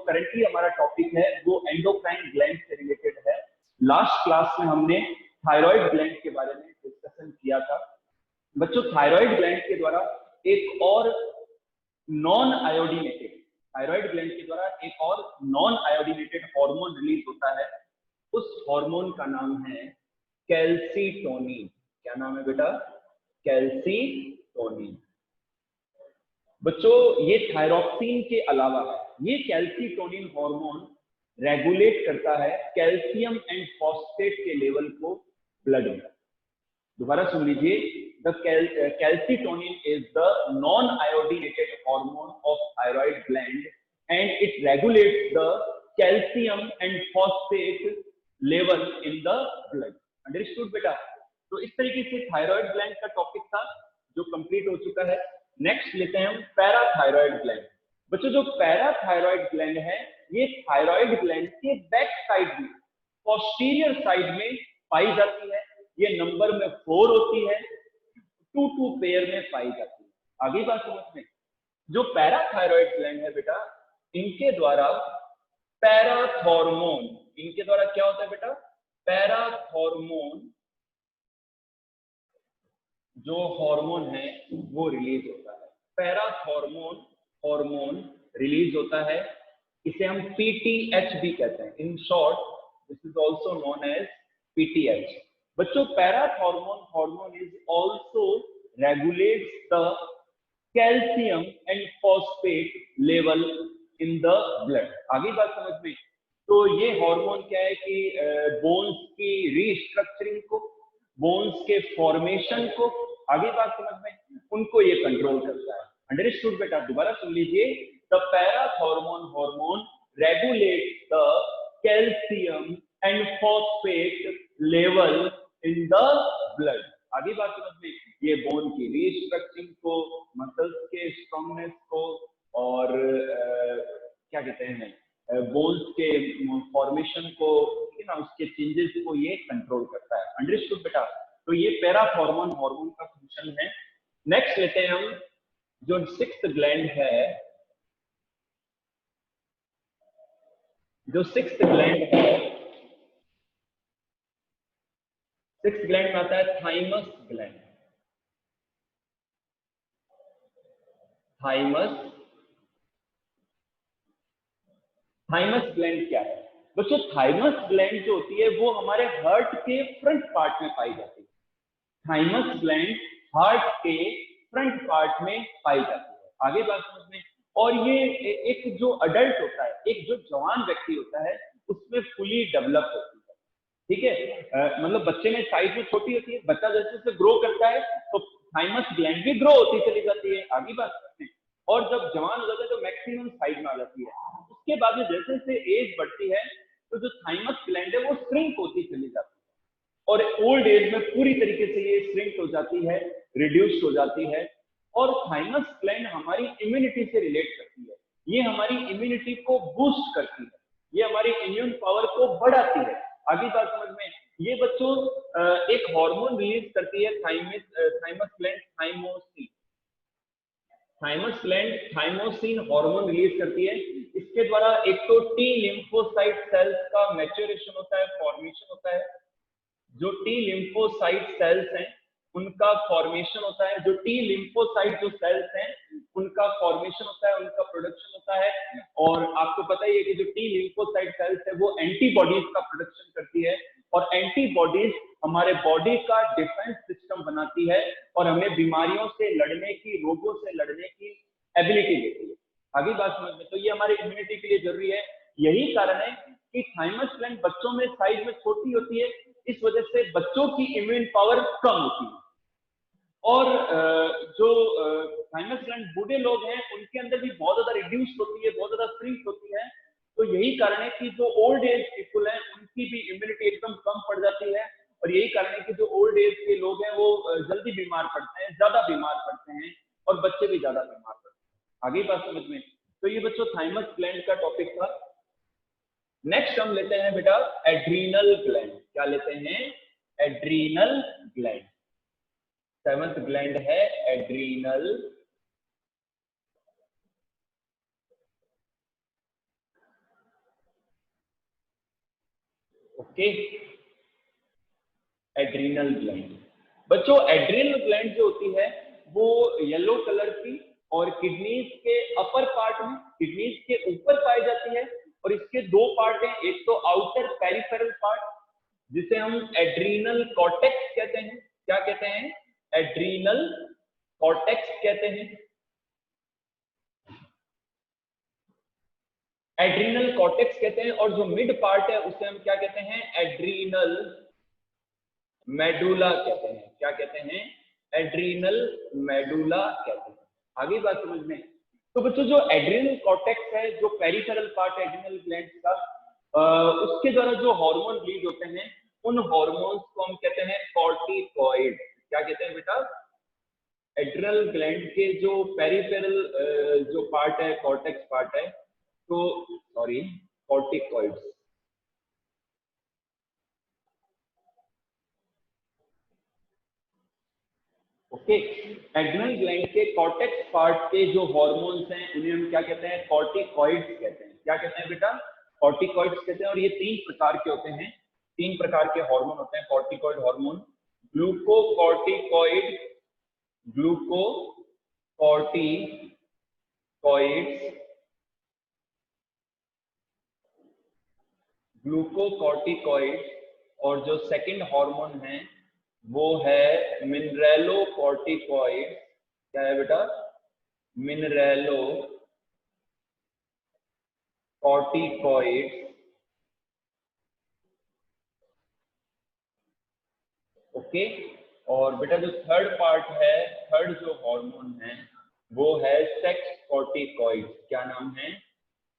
Currently हमारा topic है वो एंडोक्राइन ग्लैंड से रिलेटेड है। लास्ट क्लास में हमने थायराइड ग्लैंड के बारे में डिस्कशन किया था। बच्चों, थायराइड ग्लैंड के द्वारा एक और नॉन आयोडीनेटेड थायराइड ग्लैंड के द्वारा एक और नॉन आयोडीनेटेड हार्मोन रिलीज होता है। उस हार्मोन का नाम है कैल्सीटोनिन। क्या नाम है बेटा? कैल्सीटोनिन। बच्चों, ये थायरॉक्सिन के अलावा है। ये कैल्सीटोनिन हार्मोन रेगुलेट करता है कैल्शियम एंड फॉस्फेट के लेवल को ब्लड में। दोबारा सुन लीजिए, the calcitonin is the non-iodinated hormone of thyroid gland and it regulates the calcium and phosphate level in the blood. Understood बेटा? तो इस तरीके से थायराइड ग्लैंड का टॉपिक था जो कंप्लीट हो चुका है। नेक्स्ट लेते हैं हम पैराथायराइड ग्लैंड। बच्चों, जो पैराथायराइड ग्लैंड है ये थायराइड ग्लैंड के बैक साइड में, पोस्टीरियर साइड में पाई जाती है। ये नंबर में 4 होती है, 2 पेयर में पाई जाती है। आगे बात समझ में। जो पैराथायराइड ग्लैंड है बेटा, इनके द्वारा पैराथॉर्मोन, इनके द्वारा क्या होता है बेटा? पैराथॉर्मोन जो हार्मोन है वो रिलीज होता है। पैराथॉर्मोन हार्मोन रिलीज होता है। इसे हम पीटीएच भी कहते हैं। In short this is also known as PTH. बच्चों, parathormone hormone is also regulates the calcium and phosphate level in the blood. आगे बात समझ में। तो ये हार्मोन क्या है कि बोन्स की रीस्ट्रक्चरिंग को, बोन्स के फॉर्मेशन को, आगे बात समझ में, उनको ये कंट्रोल करता है। अंडरस्टूड बेटा? दोबारा सुन लीजिए, the parathormone hormone regulates the calcium and phosphate level in the blood. आगे बात समझ में। ये बोन की रीस्ट्रक्चरिंग को, मसल्स के स्ट्रॉन्गनेस को और क्या कहते हैं बोन्स के फॉर्मेशन को, ना उसके चेंजेस को ये कंट्रोल करता है। अंडरस्टूड बेटा? तो ये पैराथॉर्मोन हार्मोन का फंक्शन है। नेक्स्ट लेते हैं हम जो 6th ग्लैंड है। जो 6th ग्लैंड है, 6th ग्लैंड में आता है थाइमस ग्लैंड। थाइमस ग्लैंड क्या है? बच्चों, थाइमस ग्लैंड जो होती है वो हमारे हार्ट के फ्रंट पार्ट में पाई जाती है। थाइमस ग्लैंड हार्ट के फ्रंट पार्ट में पाई जाती है। आगे बात समझ में। और ये एक जो अडल्ट होता है, एक जो जवान व्यक्ति होता है, उसमें फुली डेवलप होती है। ठीक है? मतलब बच्चे में साइज में छोटी होती है, बच्चा जैसे जैसे ग्रो करता है तो थाइमस ग्लैंड भी ग्रो होती चली जाती है। आगे बात समझ में। और जब जवान हो जाता है तो मैक्सिमम साइज में आ जाती है। उसके बाद में जैसे जैसे एज बढ़ती है तो जो थाइमस ग्लैंड है वो श्रिंक होती चली जाती है और ओल्ड एज में पूरी तरीके से ये श्रिंक हो जाती है, रिड्यूस हो जाती है। और थाइमस ग्लैंड हमारी इम्यूनिटी से रिलेट करती है। ये हमारी इम्यूनिटी को बूस्ट करती है, ये हमारी इम्यून पावर को बढ़ाती है। आगे बात समझ में। ये बच्चों एक हार्मोन रिलीज करती है thymus gland, thymosin. Thymus gland thymosin hormone release करती है। इसके द्वारा एक तो टी लिम्फोसाइट सेल्स का मैच्योरेशन होता है, फॉर्मेशन होता है। जो टी लिम्फोसाइट सेल्स हैं उनका फॉर्मेशन होता है। जो टी लिम्फोसाइट जो सेल्स हैं उनका फॉर्मेशन होता है, उनका प्रोडक्शन होता है। और आपको पता ही है कि जो टी लिम्फोसाइट सेल्स है वो एंटीबॉडीज का प्रोडक्शन करती है और एंटीबॉडीज हमारे बॉडी का डिफेंस सिस्टम बनाती है और हमें बीमारियों से लड़ने की, रोगों से लड़ने की एबिलिटी देती है। आगे बात समझ में। तो ये हमारे इम्यूनिटी के लिए जरूरी है। यही कारण है कि थाइमस ग्लैंड बच्चों में साइज में छोटी होती है, इस वजह से बच्चों की इम्यून पावर कम होती है। और जो थाइमस ग्लैंड बूढ़े लोग हैं उनके अंदर भी बहुत ज्यादा रिड्यूस होती है, बहुत ज्यादा श्रिंक होती है। तो यही कारण है कि जो ओल्ड एज पीपल हैं उनकी भी इम्यूनिटी एकदम कम पड़ जाती है। और यही कारण है कि जो ओल्ड एज के लोग हैं वो जल्दी बीमार पड़ते हैं, ज्यादा बीमार पड़ते हैं और बच्चे भी ज्यादा बीमार पड़ते हैं। आगे बात समझ में। तो ये बच्चों थाइमस ग्लैंड का टॉपिक था। नेक्स्ट हम लेते हैं बेटा एड्रीनल ग्लैंड। क्या लेते हैं? Adrenal gland. 7th ग्लैंड है एड्रीनल। Okay, adrenal gland. बच्चों एड्रीनल ग्लैंड जो होती है वो येलो कलर की और किडनीज के अपर पार्ट में, किडनीज के ऊपर पाई जाती है। और इसके दो पार्ट हैं, एक तो आउटर पेरिफेरल पार्ट जिसे हम एड्रीनल कॉर्टेक्स कहते हैं। क्या कहते हैं? एड्रीनल कॉर्टेक्स कहते हैं। एड्रीनल कॉर्टेक्स कहते हैं। और जो मिड पार्ट है उसे हम क्या कहते हैं? एड्रीनल मेडुला कहते हैं। क्या कहते हैं? एड्रीनल मेडुला कहते हैं। आगे बात समझ में? तो बच्चों जो एड्रीनल कॉर्टेक्स है, जो पेरिफेरल पार्ट है एड्रीनल ग्लैंड का, उसके द्वारा जो हार्मोन रिलीज होते हैं उन हार्मोन्स को हम कहते हैं कॉर्टिकॉइड। क्या कहते हैं बेटा? एड्रिनल ग्लैंड के जो पेरिफेरल जो पार्ट है, कॉर्टेक्स पार्ट है, तो sorry corticoids. Okay, adrenal gland के कॉर्टेक्स पार्ट के जो हार्मोन्स हैं उन्हें हम क्या कहते हैं? कॉर्टिकॉइड्स कहते हैं। क्या कहते हैं बेटा? कॉर्टिकॉइड्स कहते हैं। और ये 3 प्रकार के होते हैं, 3 प्रकार के हार्मोन होते हैं कॉर्टिकॉइड हार्मोन। ग्लूकोकॉर्टिकॉइड, ग्लूकोकॉर्टिकॉइड्स, और जो सेकंड हार्मोन है वो है मिनरेलोकॉर्टिकॉइड। क्या है बेटा? मिनरेलोकॉर्टिकॉइड। ओके, और बेटा जो थर्ड पार्ट है, थर्ड जो हार्मोन है वो है सेक्स कॉर्टिकॉइड। क्या नाम है?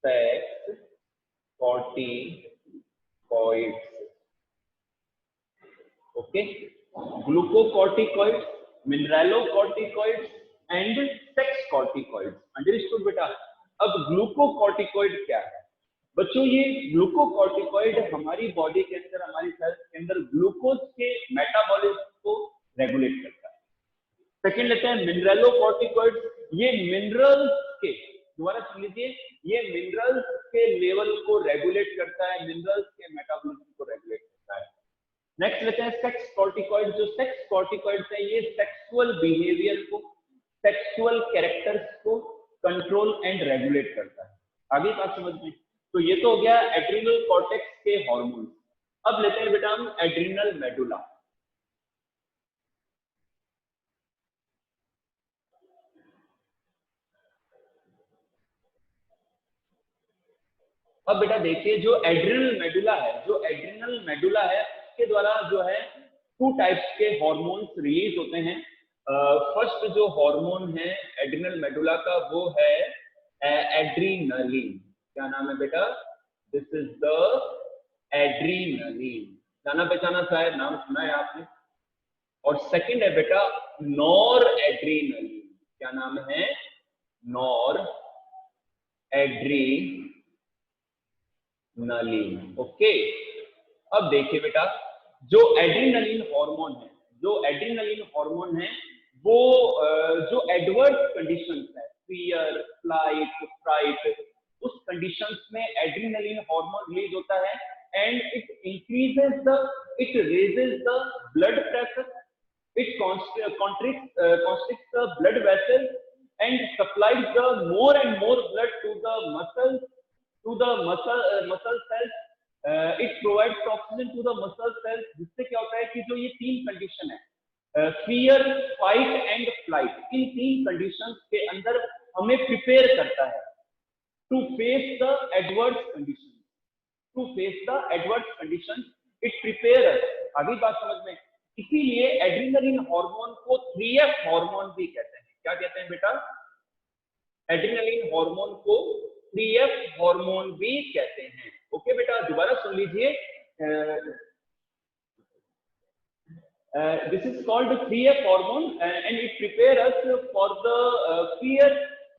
Sex corticoids. Okay, glucocorticoids, mineralocorticoids and sex corticoids. Understood बेटा? अब ग्लूकोकॉर्टिकॉइड क्या है बच्चों? ये ग्लूकोकॉर्टिकॉइड हमारी बॉडी के अंदर, हमारी सेल्स के अंदर ग्लूकोज के मेटाबॉलिज्म को रेगुलेट करता है। सेकंड लेते हैं मिनरेलोकॉर्टिकॉइड। ये मिनरल्स के, दोबारा सुन लीजिए, ये मिनरल्स के लेवल को रेगुलेट करता है, मिनरल्स के मेटाबॉलिज्म को रेगुलेट करता है। नेक्स्ट लेते हैं सेक्स कॉर्टिकॉइड। जो सेक्स कॉर्टिकॉइड है ये सेक्सुअल बिहेवियर को, सेक्सुअल कैरेक्टर्स को कंट्रोल एंड रेगुलेट करता है। आगे बात समझ में? तो ये तो हो गया एड्रिनल कॉर्टेक्स के हार्मोन। अब लेते हैं बेटा हम एड्रिनल मेडुला। अब बेटा देखिए जो एड्रिनल मेडुला है, जो एड्रिनल मेडुला है उसके द्वारा जो है 2 टाइप्स के हार्मोन्स रिलीज होते हैं। फर्स्ट जो हार्मोन है एड्रिनल मेडुला का वो है एड्रीनलिन। क्या नाम है बेटा? This is the adrenaline. जाना पहचाना शायद नाम सुना है आपने। और सेकंड है बेटा नॉर एड्रीनलिन। क्या नाम है? Nor adrenaline. ओके, अब देखिए बेटा जो एड्रीनलिन हार्मोन है, जो एड्रीनलिन हार्मोन है वो जो एडवर्स कंडीशंस है, फियर, फ्लाइट, फ्राइट, उस कंडीशंस में एड्रीनलिन हार्मोन रिलीज होता है and it increases the, it raises the blood pressure, it constricts the blood vessels and supplies the more and more blood to the muscles, to the muscle cells. It provides oxygen to the muscle cells, जिससे क्या होता है कि जो ये 3 condition है, fear, fight and flight, in 3 conditions के अंदर हमें प्रिपेयर करता है to face the adverse condition, to face the adverse condition, it prepare. आगे बात समझ में? इसीलिए एड्रिनलिन हार्मोन को 3F हार्मोन भी कहते हैं। क्या कहते हैं बेटा? एड्रिनलिन हार्मोन को 3F हार्मोन भी कहते हैं। ओके बेटा, दोबारा सुन लीजिए, this is called 3F hormone and it prepare us for the fear,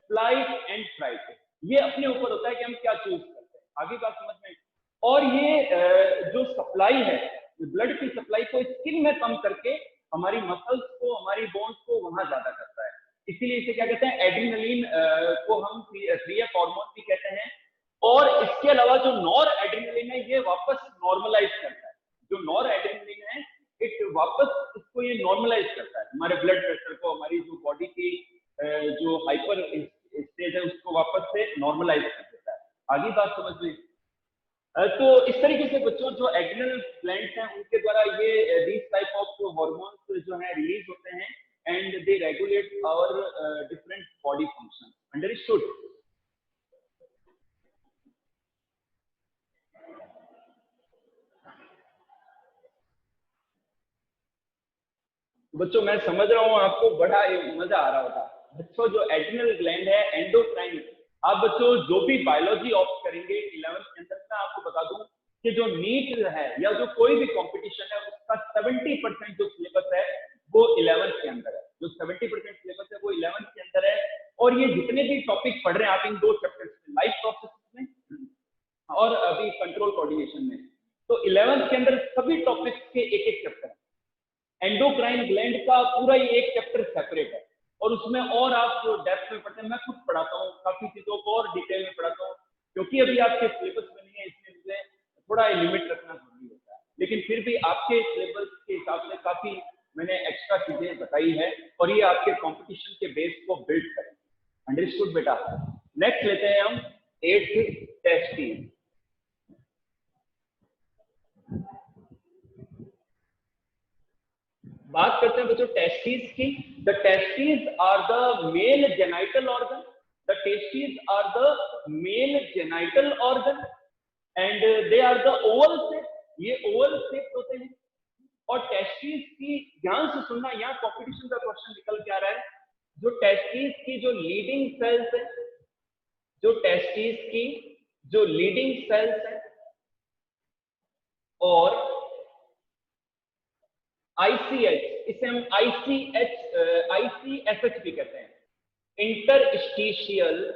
flight and fright. ये अपने ऊपर होता है कि हम क्या चूज करते हैं। आगे बात समझ में? और ये जो सप्लाई है, ब्लड की सप्लाई को स्किन में कम करके हमारी मसल्स को, हमारी बोन्स को वहां ज्यादा करता है। इसीलिए इसे क्या कहते हैं? एड्रिनलिन को हम 3F हार्मोन भी कहते हैं। और इसके अलावा जो नॉर एड्रिनलिन एड्रेनलिन है ये वापस नॉर्मलाइज करता है, जो नॉर एड्रेनलिन है इट वापस इसको ये नॉर्मलाइज करता है, हमारे ब्लड प्रेशर को, हमारी जो बॉडी की जो हाइपर स्टेज है उसको वापस से नॉर्मलाइज कर देता है। आगे बात समझ में। तो इस तरीके से बच्चों जो एड्रिनल ग्लैंड्स हैं उनके द्वारा ये दिस टाइप ऑफ हार्मोन्स जो है रिलीज होते हैं and they regulate our different body function. Understood? बच्चों मैं समझ रहा हूँ आपको बड़ा मजा आ रहा होगा। बच्चों जो एड्रिनल ग्लैंड है एंडोक्राइन, आप बच्चों जो भी बायोलॉजी ऑप्ट करेंगे 11th के अंदर, मैं आपको बता दूं कि जो नीट है या जो कोई भी कंपटीशन है उसका 70% जो सिलेबस है वो 11th के अंदर है, जो 70% सिलेबस है वो 11th के अंदर है। और ये जितने भी टॉपिक पढ़ रहे हैं आप इन दो चैप्टर्स में, लाइफ प्रोसेस में और अभी कंट्रोल कोऑर्डिनेशन में, तो 11th के अंदर सभी टॉपिक्स के एक एक चैप्टर है। एंडोक्राइन ग्लैंड का पूरा ही एक चैप्टर सेपरेट है और उसमें और आप जो डेप्थ में पढ़ते हैं, मैं खुद पढ़ाता हूँ काफी चीजों को और डिटेल में पढ़ाता हूँ, क्योंकि अभी आपके सिलेबस में नहीं है इसलिए मुझे थोड़ा लिमिट रखना जरूरी होता है, लेकिन फिर भी आपके सिलेबस के हिसाब से काफी मैंने एक्स्ट्रा चीजें बताई है और ये आपके कॉम्पिटिशन के बेस को बिल्ड करें। अंडरस्टूड बेटा? नेक्स्ट लेते हैं हम 8th टेस्टिस। बात करते हैं बच्चों टेस्टिस की। The testis are the male genital organ, the testis are the male genital organ and they are the oval shape, ये ओवल शेप होते हैं। और टेस्टिस की ध्यान से सुनना, यहाँ कॉम्पिटिशन का क्वेश्चन निकल के आ रहा है, जो टेस्टिस की जो लीडिंग सेल्स है, जो टेस्टिस की जो लीडिंग सेल्स है और ICH, इसे हम ICSH भी कहते हैं, इंटरस्टिशियल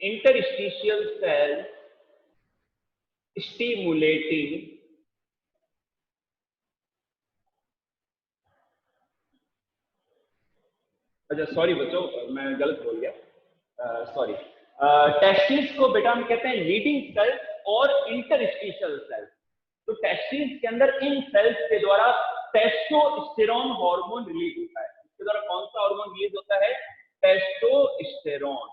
इंटरस्टिशियल सेल स्टिमुलेटिंग अच्छा सॉरी बच्चों मैं गलत बोल गया, सॉरी। टेस्टिस को बेटा हम कहते हैं लीडिंग सेल्स और इंटरस्टिशियल सेल्स। तो टेस्टिस के अंदर इन सेल्स के द्वारा टेस्टोस्टेरोन हार्मोन रिलीज होता है। इसके द्वारा कौन सा हार्मोन रिलीज होता है? टेस्टोस्टेरोन।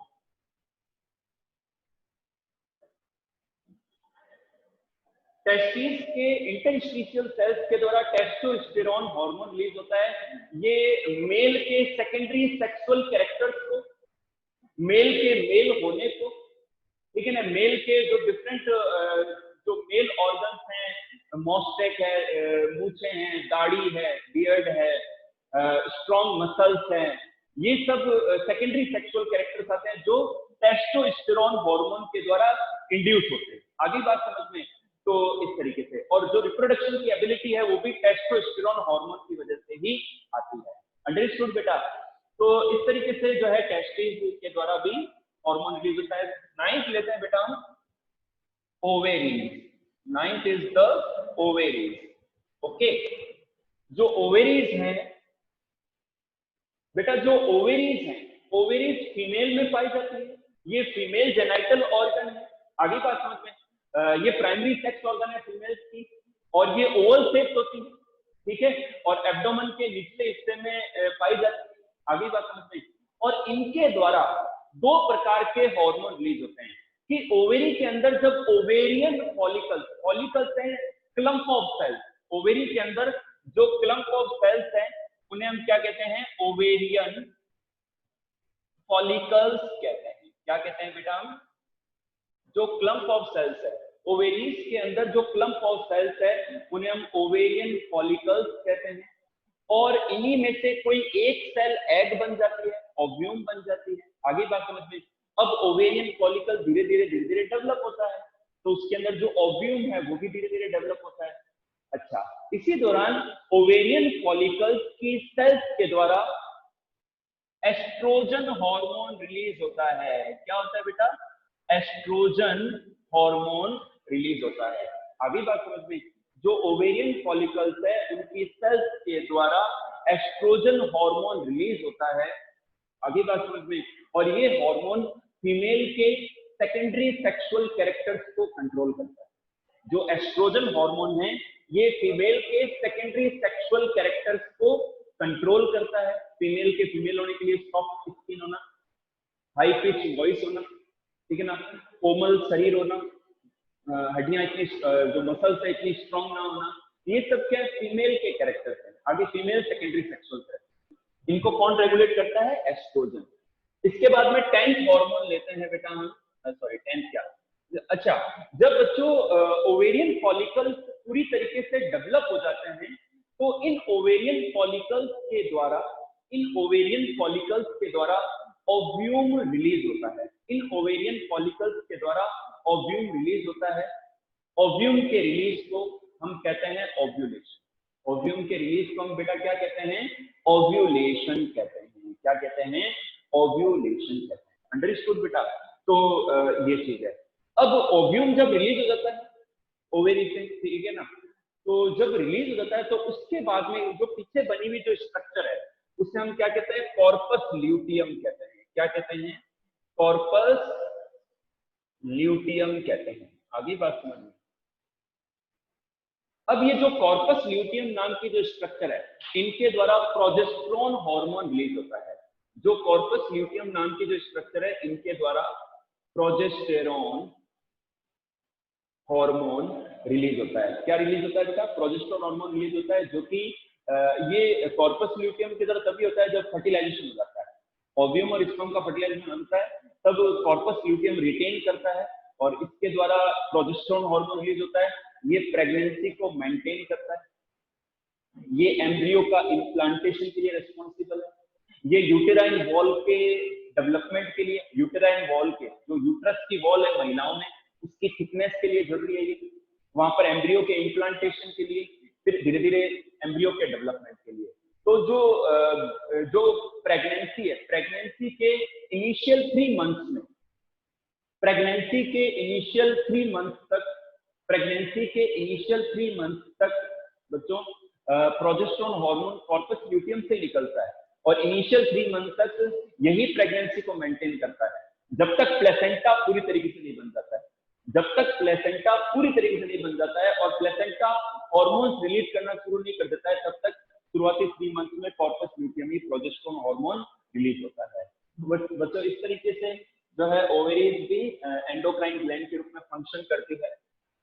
टेस्टिस के इंटरस्टिशियल सेल्स के द्वारा टेस्टोस्टेरोन हार्मोन रिलीज होता है। ये मेल के सेकेंडरी सेक्सुअल कैरेक्टर्स को, मेल के मेल होने को, ठीक है ना, मेल के जो डिफरेंट जो मेल ऑर्गन्स हैं, मॉस्टेक है, मूछें हैं, दाढ़ी है, बियर्ड है, स्ट्रॉन्ग मसल्स हैं, ये सब सेकेंडरी सेक्सुअल कैरेक्टर्स आते हैं जो टेस्टोस्टेरोन हार्मोन के द्वारा इंड्यूस होते हैं। आगे बात समझ में? तो इस तरीके से, और जो रिप्रोडक्शन की एबिलिटी है वो भी टेस्टोस्टेरोन हार्मोन की वजह से ही आती है। अंडरस्टूड बेटा? तो इस तरीके से जो है टेस्टिस के द्वारा भी हार्मोन रिलीज होता है। 9th लेते हैं बेटा हम, ovaries. 9th is the ovaries. Okay, जो ओवेरीज हैं बेटा, जो ओवेरीज हैं, ओवेरीज फीमेल में पाई जाती है, ये फीमेल जेनाइटल ऑर्गन है। आगे बात समझ में? ये प्राइमरी सेक्स ऑर्गन है फीमेल की और ये ओवल शेप होती है, ठीक है, और एब्डोमेन के निचले हिस्से में पाई जाती है। आगे बात समझ में? और इनके द्वारा दो प्रकार के हार्मोन रिलीज होते हैं कि ओवेरी के अंदर जब ओवेरियन फॉलिकल्स, फॉलिकल्स हैं क्लम्प ऑफ सेल्स, ओवेरी के अंदर जो क्लम्प ऑफ सेल्स हैं उन्हें हम क्या कहते हैं? ओवेरियन फॉलिकल्स कहते हैं। क्या कहते हैं बेटा? हम जो क्लम्प ऑफ सेल्स है, ओवेरीज के अंदर जो क्लम्प ऑफ सेल्स है उन्हें हम ओवेरियन फॉलिकल्स कहते हैं। और इन्हीं में से कोई एक सेल एग बन जाती है, ओव्यूम बन जाती है। आगे बात समझ में? अब ओवेरियन फॉलिकल धीरे धीरे डेवलप होता है, तो उसके अंदर जो ओव्यूम है वो भी धीरे धीरे डेवलप होता है। अच्छा, इसी दौरान ओवेरियन फॉलिकल्स की सेल्स के द्वारा एस्ट्रोजन हार्मोन रिलीज होता है। क्या होता है बेटा? एस्ट्रोजन हार्मोन रिलीज होता है। आगे बात समझ में? जो ओवेरियन फॉलिकल्स है उनकी सेल्स के द्वारा एस्ट्रोजन एस्ट्रोजन हार्मोन रिलीज होता है, आगे बात समझ में, और ये हार्मोन फीमेल के सेकेंडरी सेक्सुअल कैरेक्टर्स को कंट्रोल करता है। जो एस्ट्रोजन हार्मोन है ये फीमेल के सेकेंडरी सेक्सुअल कैरेक्टर्स को कंट्रोल करता है। फीमेल के फीमेल होने के लिए सॉफ्ट स्किन होना, हाई पिच वॉइस होना, ठीक है ना, कोमल शरीर होना, हड्डियां इतनी जो मसल्स है इतनी स्ट्रांग ना होना, ये सब क्या फीमेल के कैरेक्टर्स हैं। आगे फीमेल सेकेंडरी सेक्सुअल कैरेक्टर, इनको कौन रेगुलेट करता है? एस्ट्रोजन। इसके बाद में 10th हार्मोन लेते हैं बेटा हम, सॉरी 10th क्या, अच्छा, जब बच्चों ओवेरियन फॉलिकल्स पूरी तरीके से डेवलप हो जाते हैं तो इन ओवेरियन फॉलिकल्स के द्वारा ओव्यूम रिलीज होता है। इन ओवेरियन फॉलिकल्स के द्वारा ओव्यूम रिलीज होता है। ओव्यूम के रिलीज को हम कहते हैं ओव्यूलेशन। ओव्यूम के रिलीज को हम बेटा क्या कहते हैं? ओव्यूलेशन कहते हैं। क्या कहते हैं? ओव्यूलेशन कहते हैं। अंडरस्टूड बेटा? तो ये चीज है। अब ओव्यूम जब रिलीज हो जाता है ओवेरी से, ठीक है ना, तो जब रिलीज हो जाता है तो उसके बाद में जो पीछे बनी हुई जो स्ट्रक्चर है उसे हम क्या कहते हैं? कॉर्पस ल्यूटियम कहते हैं। क्या कहते हैं? कॉर्पस ल्यूटियम कहते हैं। आगे बात समझ में। अब ये जो कॉर्पस ल्यूटियम नाम की जो स्ट्रक्चर है इनके द्वारा प्रोजेस्टेरोन हार्मोन रिलीज होता है। जो कॉर्पस ल्यूटियम नाम की जो स्ट्रक्चर है इनके द्वारा प्रोजेस्टेरोन हार्मोन रिलीज होता है। क्या रिलीज होता है बेटा? प्रोजेस्टेरोन हार्मोन रिलीज होता है, जो कि ये कॉर्पस ल्यूटियम की तरह तभी होता है जब फर्टिलाइजेशन हो जाता है। ओव्यूम और स्पर्म का फर्टिलाइजेशन होता है तब कॉर्पस ल्यूटियम रिटेन करता है और इसके द्वारा प्रोजेस्टेरोन हार्मोन रिलीज होता है। ये प्रेगनेंसी को मेंटेन करता है। ये एम्ब्रियो का इम्प्लांटेशन के लिए रिस्पॉन्सिबल है। ये यूटेराइन वॉल के डेवलपमेंट के लिए, यूटेराइन वॉल के जो यूट्रस की वॉल है महिलाओं में उसकी थिकनेस के लिए जरूरी है। ये वहां पर एम्ब्रियो के इम्प्लांटेशन के लिए, फिर धीरे धीरे एम्ब्रियो के डेवलपमेंट के लिए। तो जो प्रेगनेंसी है, प्रेगनेंसी के इनिशियल 3 मंथ्स में, प्रेगनेंसी के इनिशियल 3 मंथ तक बच्चों प्रोजेस्टेरोन हार्मोन कॉर्पस ल्यूटियम से निकलता है और इनिशियल 3 मंथ तक यही प्रेगनेंसी को मेंटेन करता है जब तक प्लेसेंटा पूरी तरीके से नहीं बन जाता है। जब तक प्लेसेंटा पूरी तरीके से नहीं बन जाता है और प्लेसेंटा हार्मोन्स रिलीज करना शुरू नहीं कर देता है तब तक शुरुआती 3 मंथ में कॉर्पस ल्यूटियम ही प्रोजेस्टेरोन हार्मोन रिलीज होता है। बच्चों इस तरीके से जो है ओवेरीज भी एंडोक्राइन ग्लैंड के रूप में फंक्शन करती है।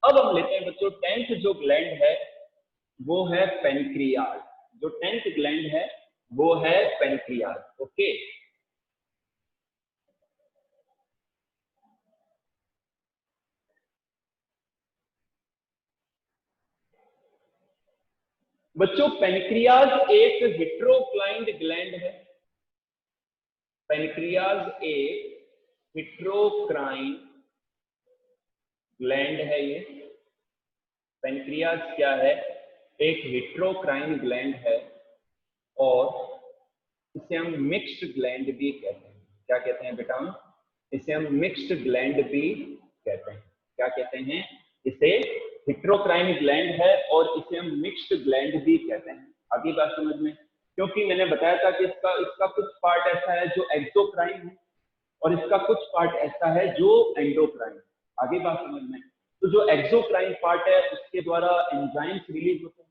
अब हम लेते हैं बच्चों 10th जो ग्लैंड है वो है पेनक्रियाज। जो 10th ग्लैंड है वो है पेनक्रियाज। ओके, बच्चों पेनक्रियाज एक हिट्रोक्लाइंड ग्लैंड है। पेनक्रियाज एक हिट्रोक्राइन ग्लैंड है। ये पेनक्रियाज क्या है? एक हिट्रोक्राइन ग्लैंड है और इसे हम मिक्स्ड ग्लैंड भी कहते हैं। क्या कहते हैं बेटा? इसे हम मिक्स्ड ग्लैंड भी कहते हैं। क्या कहते हैं? इसे हिट्रोक्राइन ग्लैंड है और इसे हम मिक्स्ड ग्लैंड भी कहते हैं। आगे बात समझ में, क्योंकि मैंने बताया था कि इसका कुछ पार्ट ऐसा है जो एक्सोक्राइन है और इसका कुछ पार्ट ऐसा है जो एंडोक्राइन है। आगे बात समझ में, तो जो एक्सोक्राइन पार्ट है उसके द्वारा एंजाइम्स रिलीज होते हैं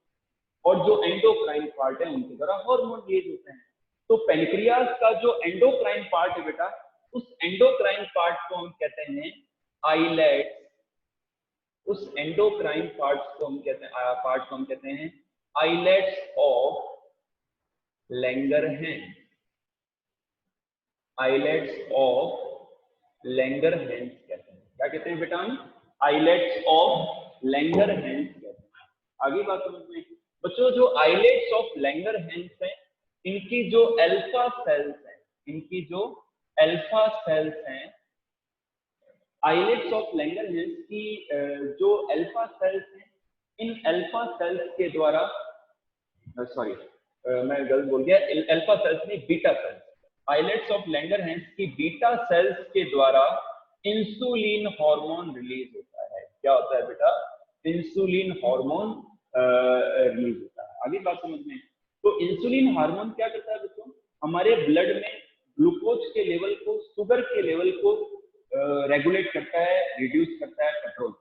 और जो एंडोक्राइन पार्ट है उनके द्वारा हार्मोन रिलीज होते हैं। तो पेनक्रियाज का जो एंडोक्राइन पार्ट है बेटा, उस एंडोक्राइन पार्ट को हम कहते हैं आइलेट्स। उस एंडोक्राइन पार्ट को हम कहते हैं islets of Langerhans. Islets of Langerhans कहते हैं। क्या कहते हैं बेटा? आइलेट्स ऑफ लैंगरहैंस कहते हैं। आगे बात समझ में बच्चों, जो आइलेट्स ऑफ लैंगरहैंस है इनकी जो अल्फा सेल्स हैं, आइलेट्स ऑफ लैंगरहैंस की जो अल्फा सेल्स हैं, इन अल्फा सेल्स के द्वारा, सॉरी मैं गलत बोल गया, अल्फा सेल्स नहीं beta cells, islets of Langerhans की बीटा सेल्स के द्वारा इंसुलिन हार्मोन रिलीज होता है। क्या होता है बेटा? इंसुलिन हार्मोन रिलीज होता है। आगे बात समझ में, तो इंसुलिन हार्मोन क्या करता है बच्चों, हमारे ब्लड में ग्लूकोज के लेवल को, शुगर के लेवल को रेगुलेट करता है, रिड्यूस करता है, कंट्रोल।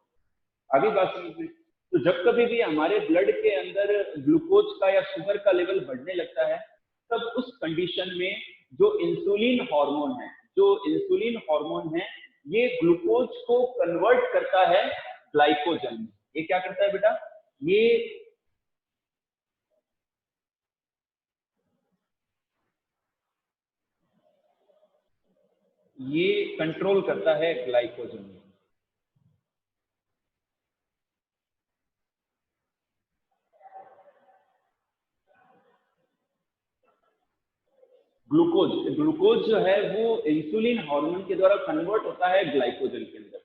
आगे बात समझ में। तो जब कभी भी हमारे ब्लड के अंदर ग्लूकोज का या शुगर का लेवल बढ़ने लगता है, तब उस कंडीशन में जो इंसुलिन हार्मोन है, ये ग्लूकोज को कन्वर्ट करता है ग्लाइकोजन में। ये क्या करता है बेटा, ये कंट्रोल करता है ग्लाइकोजन में। ग्लूकोज जो है वो इंसुलिन हार्मोन के द्वारा कन्वर्ट होता है ग्लाइकोजन के अंदर।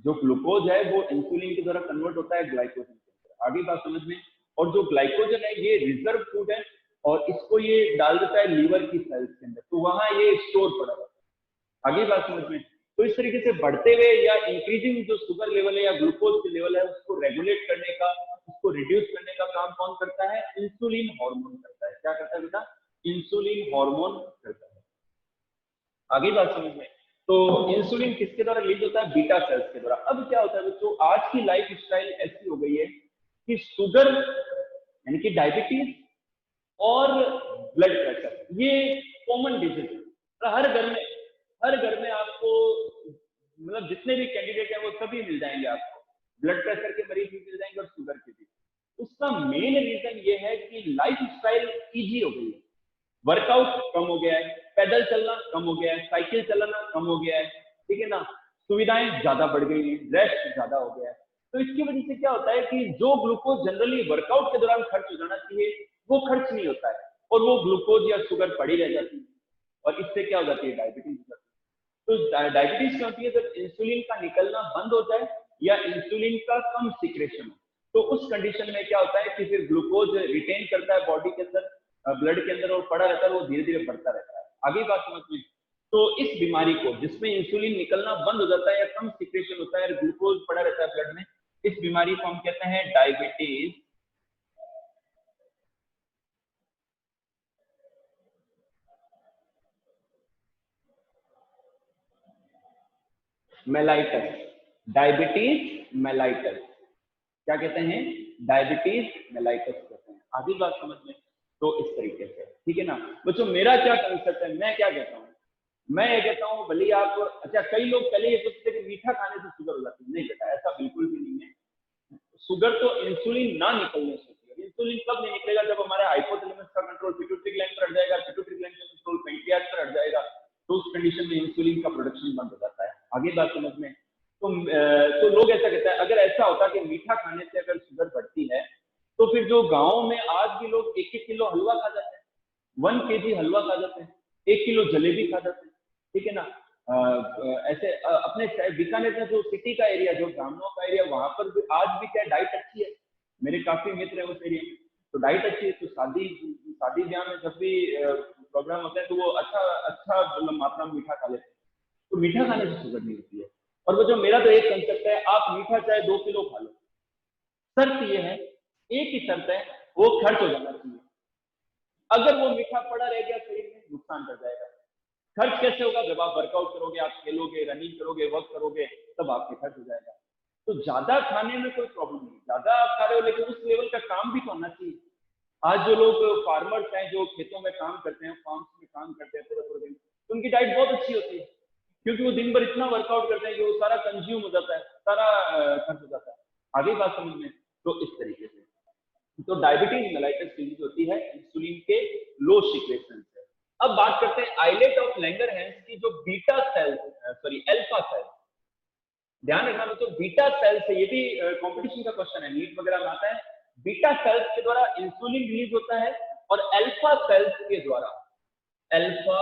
जो ग्लूकोज है वो इंसुलिन के द्वारा कन्वर्ट होता है ग्लाइकोजन के अंदर। आगे बात समझ में। और जो ग्लाइकोजन है ये रिजर्व फूड है, और इसको ये डाल देता है लीवर की सेल्स के अंदर, तो वहां ये स्टोर पड़ा रहता है। आगे बात समझ में। तो इस तरीके से बढ़ते हुए या इंक्रीजिंग जो शुगर लेवल है या ग्लूकोज के लेवल है, उसको रेगुलेट करने का, उसको रिड्यूस करने का काम कौन करता है, इंसुलिन हार्मोन करता है। क्या करता है बेटा, इंसुलिन हार्मोन करता है। आगे बात समझ में। तो इंसुलिन किसके द्वारा रिलीज होता है, बीटा सेल्स के द्वारा। अब क्या होता है बच्चों, आज की लाइफ स्टाइल ऐसी हो गई है कि शुगर यानी कि डायबिटीज और ब्लड प्रेशर ये कॉमन डिजीज है। हर घर में आपको, मतलब जितने भी कैंडिडेट है वो सभी मिल जाएंगे आपको। ब्लड प्रेशर के मरीज भी मिल जाएंगे और शुगर के भी। उसका मेन रीजन ये है कि लाइफ स्टाइल इजी हो गई है। वर्कआउट कम हो गया है, पैदल चलना कम हो गया है, साइकिल चलाना कम हो गया है, ठीक है ना, सुविधाएं ज्यादा बढ़ गई हैं, रेस्ट ज्यादा हो गया है। तो इसकी वजह से क्या होता है कि जो ग्लूकोज जनरली वर्कआउट के दौरान खर्च हो जाना चाहिए वो खर्च नहीं होता है, और वो ग्लूकोज या शुगर पड़ी रह जाती है, और इससे क्या हो जाती है, डायबिटीज हो जाती है। तो डायबिटीज क्या होती है, जब इंसुलिन का निकलना बंद हो जाए या इंसुलिन का कम सिक्रेशन हो, तो उस कंडीशन में क्या होता है कि फिर ग्लूकोज रिटेन करता है बॉडी के अंदर, ब्लड के अंदर, और पड़ा रहता है, वो धीरे धीरे बढ़ता रहता है। आगे बात समझ में। तो इस बीमारी को, जिसमें इंसुलिन निकलना बंद हो जाता है या कम सिक्रेशन होता है, ग्लूकोज पड़ा रहता है ब्लड में, इस बीमारी को हम कहते हैं डायबिटीज मेलाइटस। डायबिटीज मेलाइटस क्या कहते हैं, डायबिटीज मेलाइटस कहते हैं। आगे बात समझ में। तो इस तरीके से, ठीक है ना बच्चों। मेरा क्या कंसेप्ट है, मैं क्या कहता हूँ, मैं ये कहता हूँ भले आप, अच्छा कई लोग पहले ये सोचते हैं कि मीठा खाने से शुगर हो जाती है। नहीं बेटा, ऐसा बिल्कुल भी नहीं है। शुगर तो इंसुलिन ना निकलने से होती है। इंसुलिन कब नहीं निकलेगा, जब हमारे हाइपोथैलेमस का कंट्रोल पिट्यूटरी ग्लैंड पर हट जाएगा, पिट्यूटरी ग्लैंड का कंट्रोल पैंक्रियाज पर हट जाएगा, तो उस कंडीशन में इंसुलिन का प्रोडक्शन बंद हो जाता है। आगे बात समझ में। तो लोग ऐसा कहते हैं, अगर ऐसा होता कि मीठा खाने से अगर शुगर बढ़ती है, तो फिर जो गाँव में आज भी लोग 1-1 किलो हलवा खा जाते हैं, 1 kg हलवा खा जाते हैं, 1 किलो जलेबी खा जाते हैं, ठीक है ना। ऐसे अपने बीकानेर में जो सिटी का एरिया, जो ग्रामीणों का एरिया, वहां पर भी आज भी क्या डाइट अच्छी है। मेरे काफी मित्र है उस एरिया में, तो डाइट अच्छी है। तो शादी ब्याह में जब भी प्रोग्राम होता है, तो वो अच्छा अच्छा मतलब मात्रा में मीठा खा लेते हैं। तो मीठा खाने से शुगर नहीं होती है। और वो जो मेरा तो एक कंसेप्ट है, आप मीठा चाहे 2 किलो खा लो, शर्त ये है, एक ही शर्त है, वो खर्च हो जाना चाहिए। अगर वो मीठा पड़ा रह गया शरीर में, नुकसान कर जाएगा। खर्च कैसे होगा, जब आप वर्कआउट करोगे, आप खेलोगे, रनिंग करोगे, वर्क करोगे, तब आपके खर्च हो जाएगा। तो ज्यादा खाने में कोई प्रॉब्लम नहीं, ज्यादा आप खा रहे हो, लेकिन उस लेवल का काम भी तो होना चाहिए। आज जो लोग फार्मर्स हैं, जो खेतों में काम करते हैं, फार्म्स में काम करते हैं थोड़े थोड़े दिन, तो उनकी डाइट बहुत अच्छी होती है, क्योंकि वो दिन भर इतना वर्कआउट करते हैं कि वो सारा कंज्यूम हो जाता है, सारा खर्च हो जाता है। आगे बात समझ में। तो इस तरीके से, तो डायबिटीज मेलाइटस डिजीज होती है इंसुलिन के लो सिक्रेशन से। अब बात करते हैं आइलेट ऑफ लैंगरहैंस की, जो beta cells, sorry alpha cells. ध्यान रखना दोस्तों, बीटा सेल्स से, ये भी कंपटीशन का क्वेश्चन है, नीट वगैरह में आता है। बीटा सेल्स के द्वारा इंसुलिन रिलीज होता है, और अल्फा सेल्स के द्वारा, अल्फा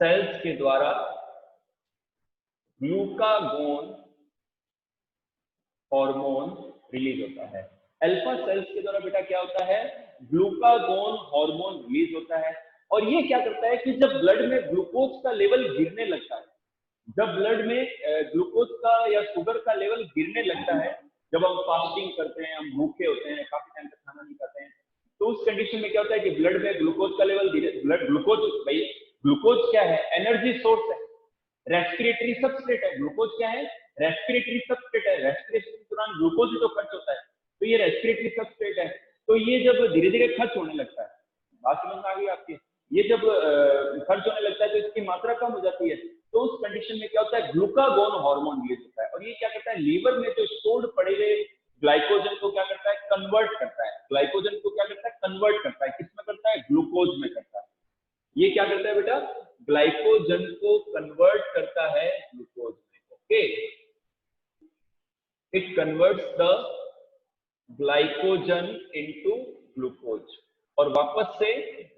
सेल्स के द्वारा ग्लूकागोन हार्मोन रिलीज होता है। अल्फा सेल्स के द्वारा बेटा क्या होता है, ग्लूकागोन हार्मोन रिलीज होता है। और ये क्या करता है कि जब ब्लड में ग्लूकोज का लेवल गिरने लगता है, जब ब्लड में ग्लूकोज का या शुगर का लेवल गिरने लगता है, जब हम फास्टिंग करते हैं, हम भूखे होते हैं, काफी टाइम तक खाना नहीं खाते हैं, तो उस कंडीशन में क्या होता है कि ब्लड में ग्लूकोज का लेवल ब्लड ग्लूकोज, भाई ग्लूकोज क्या है, एनर्जी सोर्स है, रेस्पिरेटरी सबस्ट्रेट है। ग्लूकोज क्या है, रेस्पिरेटरी सबस्ट्रेट है। रेस्पिरेशन के दौरान ग्लूकोज ही तो खर्च होता है, तो ये रेस्पिरेटरी सबस्ट्रेट है। तो ये जब धीरे धीरे खर्च होने लगता है, बात समझ में आ गई आपकी, ये जब खर्च होने लगता है तो इसकी मात्रा कम हो जाती है। तो उस कंडीशन में क्या होता है, ग्लूकागोन हार्मोन रिलीज होता है, और ये क्या करता है, लीवर में जो स्टोर्ड पड़े हुए ग्लाइकोजन को क्या करता है, कन्वर्ट करता है। ग्लाइकोजन को क्या करता है, कन्वर्ट करता है। किसमें करता है, ग्लूकोज में करता है। ये क्या करता है बेटा, ग्लाइकोजन को कन्वर्ट करता है ग्लूकोज में। Okay, it converts the glycogen into glucose, और वापस से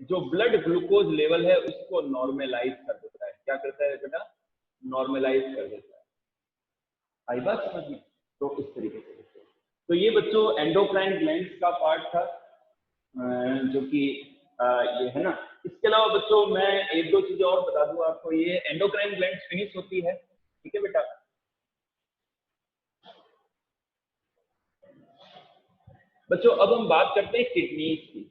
जो ब्लड ग्लूकोज लेवल है उसको नॉर्मलाइज कर देता है। क्या करता है बेटा, नॉर्मलाइज कर देता है। आई बात समझ में? तो इस तरीके से। तो ये बच्चों एंडोक्राइन ग्लैंड्स का पार्ट था, जो कि ये है ना। इसके अलावा बच्चों मैं एक दो चीजें और बता दूं आपको। ये एंडोक्राइन ग्लैंड्स फिनिश होती है, ठीक है बेटा। बच्चों अब हम बात करते हैं किडनीज की।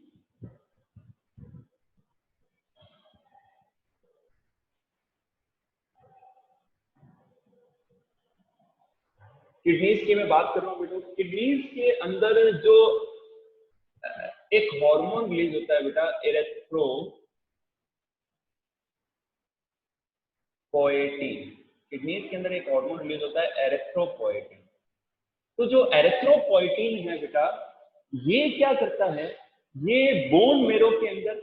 किडनीज की मैं बात कर रहा हूँ बेटा। किडनीज के अंदर जो एक हार्मोन रिलीज होता है बेटा, एरेथ्रोपोएटिन। किडनीज के अंदर एक हार्मोन रिलीज होता है एरेथ्रोपोएटिन। तो जो एरेथ्रोपोएटिन है बेटा, ये क्या करता है, ये बोन मेरो के अंदर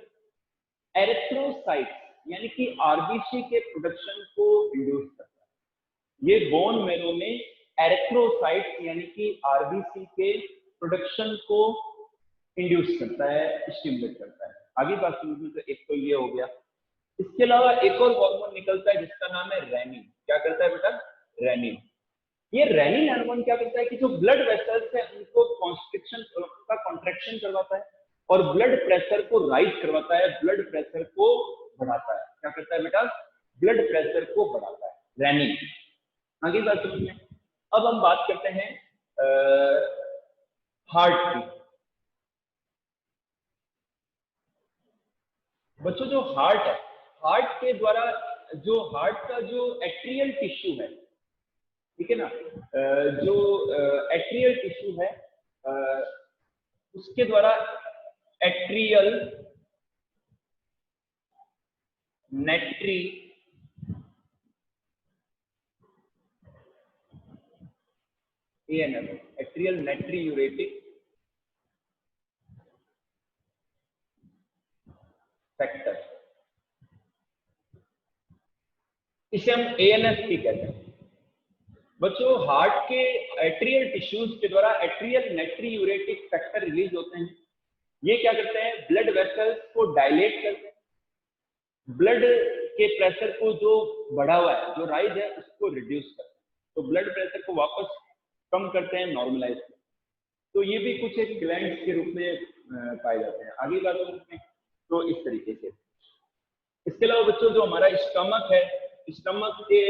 एरेथ्रोसाइट्स यानी कि आरबीसी के प्रोडक्शन को इंड्यूस करता है। ये बोन मेरो में एरेथ्रोसाइट्स यानी कि आरबीसी के प्रोडक्शन को इंड्यूस करता है, स्टिमुलेट करता है। आगे बात समझने तो एक तो ये हो गया। इसके अलावा एक और हार्मोन निकलता है जिसका नाम है रेनिन। क्या करता है बेटा, रेनिन। ये रेनिन हार्मोन क्या करता है कि जो ब्लड वेसल्स है उनको कॉन्स्ट्रिक्शन का कॉन्ट्रैक्शन करवाता है, और ब्लड प्रेशर को राइज करवाता है, ब्लड प्रेशर को बढ़ाता है। क्या करता है बेटा, ब्लड प्रेशर को बढ़ाता है, रेनिन। आगे बात समझ में। अब हम बात करते हैं हार्ट की। बच्चों जो हार्ट है, हार्ट के द्वारा जो हार्ट का जो एट्रियल टिश्यू है, ठीक है ना, जो एट्रियल टिश्यू है उसके द्वारा एट्रियल नेट्री एएनएम, एट्रियल नेट्री यूरेटिक फैक्टर, इसे हम एएनएफपी कहते हैं। बच्चों हार्ट के एट्रियल टिश्यूज के द्वारा एट्रियल नेट्री यूरेटिक फैक्टर रिलीज होते हैं। ये क्या करते हैं, ब्लड वेसल्स को डायलेट करते हैं, ब्लड के प्रेशर को जो बढ़ा हुआ है, जो राइज है, उसको रिड्यूस करते हैं, तो ब्लड प्रेशर को वापस कम करते हैं, नॉर्मलाइज करते हैं। तो ये भी कुछ एक ग्लैंड्स के रूप में पाए जाते हैं। आगे बात करते हैं तो इस तरीके से। इसके अलावा बच्चों जो हमारा स्टमक है, स्टमक के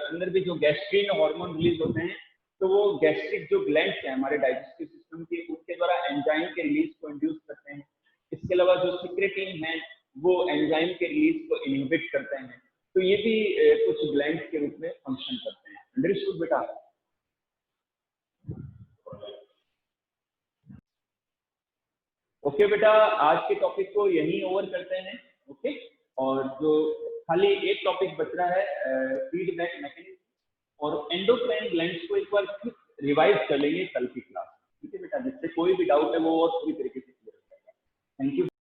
अंदर भी जो गैस्ट्रिन हार्मोन रिलीज होते हैं, तो वो गैस्ट्रिक जो ग्लैंड्स हैं हमारे डाइजेस्टिव सिस्टम के, उसके द्वारा एंजाइम के रिलीज को इंड्यूस करते हैं। इसके अलावा जो सिक्रेटिन है वो एंजाइम के रिलीज को इनहिबिट करते हैं। तो ये भी कुछ ग्लैंड्स के रूप में फंक्शन करते हैं। अंडरस्टूड बेटा? ओके बेटा, आज के टॉपिक को यहीं ओवर करते हैं। ओके, और जो खाली एक टॉपिक बच रहा है फीडबैक मैकेनिज्म और एंडोक्राइन ग्लैंड्स को एक बार रिवाइज कर लेंगे कल की क्लास। ठीक है बेटा, जिससे कोई भी डाउट है वो और पूरी तरीके से क्लियर हो जाएगा। Thank you.